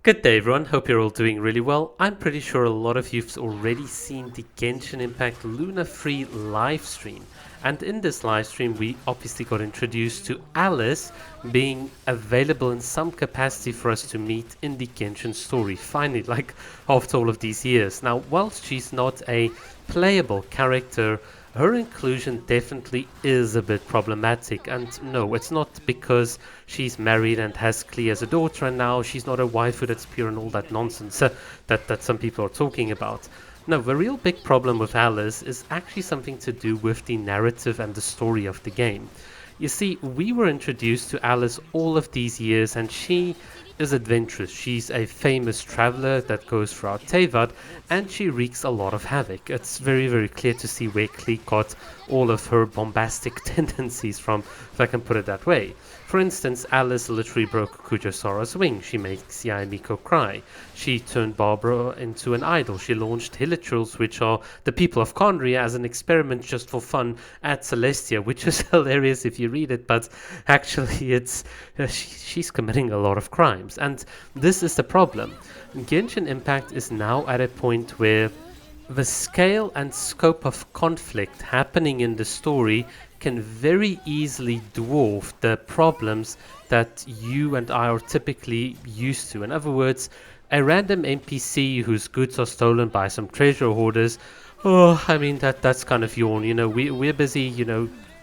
Good day, everyone. Hope you're all doing really well. I'm pretty sure a lot of you've already seen the Genshin Impact Luna Free live stream. And in this live stream, we obviously got introduced to Alice being available in some capacity for us to meet in the Genshin story. Finally, like after all of these years. Now, whilst she's not a playable character, her inclusion definitely is a bit problematic. And no, it's not because she's married and has Klee as a daughter and now she's not a waifu that's pure and all that nonsense that some people are talking about. No, the real big problem with Alice is actually something to do with the narrative and the story of the game. You see, we were introduced to Alice all of these years, and she is adventurous. She's a famous traveler that goes throughout Tevat, and she wreaks a lot of havoc. It's very, very clear to see where Klee got all of her bombastic tendencies from, if I can put it that way. For instance, Alice literally broke Kujo-Sora's wing. She makes Yaemiko cry. She turned Barbara into an idol. She launched Hilichurls, which are the people of Condria, as an experiment just for fun at Celestia, which is hilarious if you read it, but actually she's committing a lot of crimes. And this is the problem. Genshin Impact is now at a point where the scale and scope of conflict happening in the story can very easily dwarf the problems that you and I are typically used to. In other words, a random NPC whose goods are stolen by some treasure hoarders. Oh, I mean that's kind of yawn. We're busy,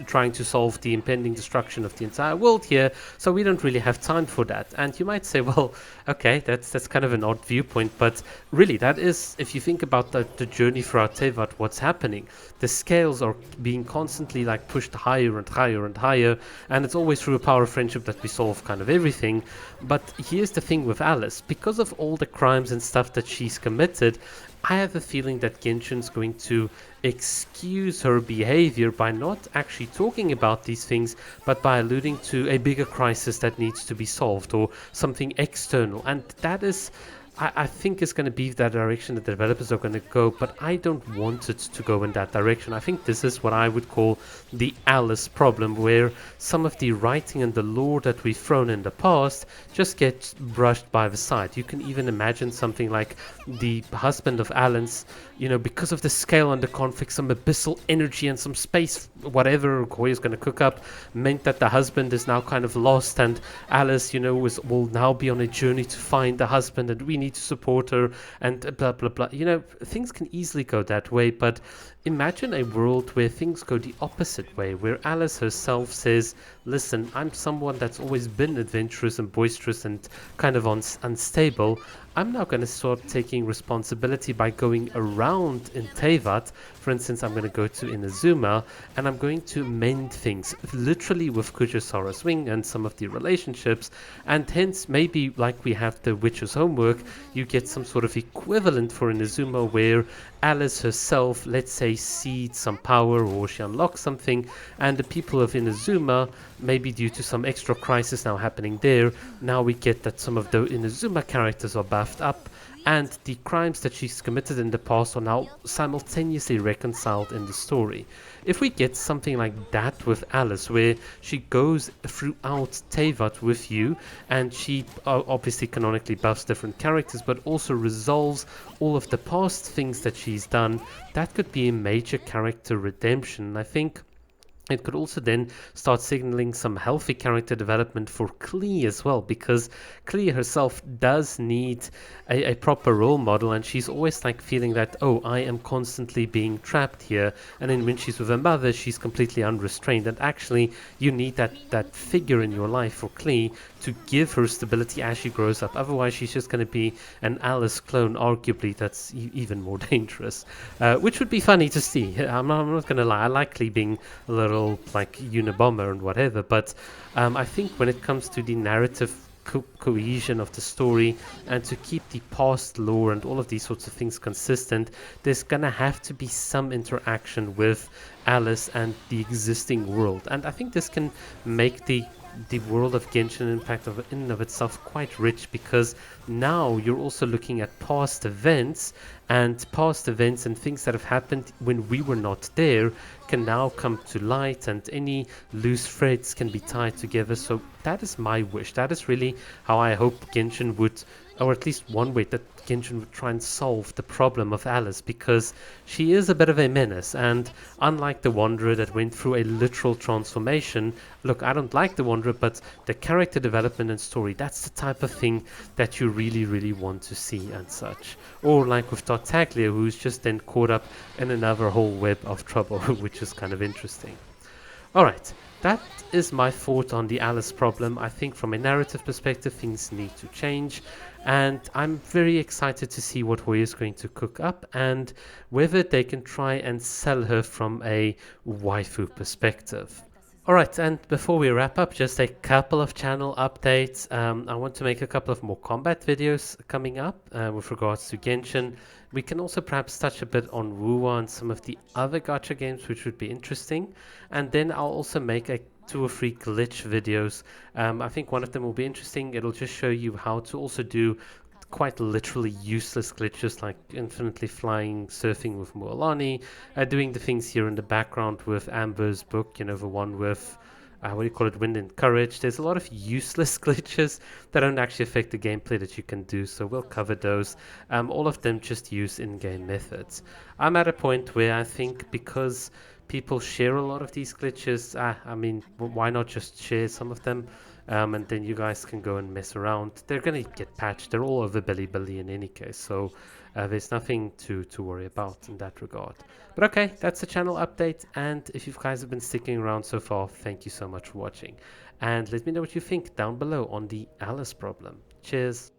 trying to solve the impending destruction of the entire world here, so we don't really have time for that. And you might say, well, okay, that's kind of an odd viewpoint, but really that is, if you think about the journey throughout Tevat, what's happening. The scales are being constantly like pushed higher and higher and higher, and it's always through a power of friendship that we solve kind of everything. But here's the thing with Alice, because of all the crimes and stuff that she's committed, I have a feeling that Genshin's going to excuse her behavior by not actually talking about these things, but by alluding to a bigger crisis that needs to be solved or something external. And that is, I think, is going to be the direction the developers are going to go, but I don't want it to go in that direction. I think this is what I would call the Alice problem, where some of the writing and the lore that we've thrown in the past just gets brushed by the side. You can even imagine something like the husband of Alice, because of the scale and the conflict, some abyssal energy and some space, whatever Koi is going to cook up, meant that the husband is now kind of lost, and Alice, will now be on a journey to find the husband, and we need to support her, and blah blah blah. Things can easily go that way, but imagine a world where things go the opposite way, where Alice herself says, listen, I'm someone that's always been adventurous and boisterous and kind of unstable. I'm now going to start taking responsibility by going around in Tevat. For instance, I'm going to go to Inazuma and I'm going to mend things, literally with Kujo-Sora's wing and some of the relationships. And hence, maybe like we have the Witcher's homework, you get some sort of equivalent for Inazuma where Alice herself, let's say, seeds some power or she unlocks something, and the people of Inazuma, maybe due to some extra crisis now happening there, now we get that some of the Inazuma characters are buffed up, and the crimes that she's committed in the past are now simultaneously reconciled in the story. If we get something like that with Alice, where she goes throughout Tevat with you, and she obviously canonically buffs different characters, but also resolves all of the past things that she's done, that could be a major character redemption. I think it could also then start signaling some healthy character development for Klee as well, because Klee herself does need a proper role model, and she's always like feeling that, oh, I am constantly being trapped here, and then when she's with her mother, she's completely unrestrained, and actually you need that figure in your life for Klee to give her stability as she grows up. Otherwise, she's just going to be an Alice clone, arguably that's even more dangerous, which would be funny to see. I'm not going to lie, I like Klee being a little like Unabomber and whatever, but I think when it comes to the narrative cohesion of the story and to keep the past lore and all of these sorts of things consistent, there's gonna have to be some interaction with Alice and the existing world, and I think this can make the world of Genshin Impact in and of itself quite rich, because now you're also looking at past events and things that have happened when we were not there can now come to light, and any loose threads can be tied together. So that is my wish. That is really how I hope Genshin would or at least one way that Genshin would try and solve the problem of Alice, because she is a bit of a menace, and unlike the Wanderer that went through a literal transformation, look, I don't like the Wanderer, but the character development and story, that's the type of thing that you really, really want to see and such. Or like with Tartaglia, who's just then caught up in another whole web of trouble, which is kind of interesting. Alright, that is my thought on the Alice problem. I think from a narrative perspective, things need to change, and I'm very excited to see what Hoy is going to cook up and whether they can try and sell her from a waifu perspective. Alright, and before we wrap up, just a couple of channel updates. I want to make a couple of more combat videos coming up with regards to Genshin. We can also perhaps touch a bit on Wuwa and some of the other gacha games, which would be interesting. And then I'll also make a 2 or 3 glitch videos. I think one of them will be interesting. It'll just show you how to also do quite literally useless glitches like infinitely flying, surfing with Mualani, doing the things here in the background with Amber's book, the one with what do you call it, Wind and Courage. There's a lot of useless glitches that don't actually affect the gameplay that you can do, so we'll cover those. All of them just use in-game methods. I'm at a point where I think because people share a lot of these glitches, I mean, why not just share some of them? And then you guys can go and mess around. They're going to get patched. They're all over Billy in any case, so there's nothing to worry about in that regard. But okay, that's the channel update, and if you guys have been sticking around so far, thank you so much for watching. And let me know what you think down below on the Alice problem. Cheers!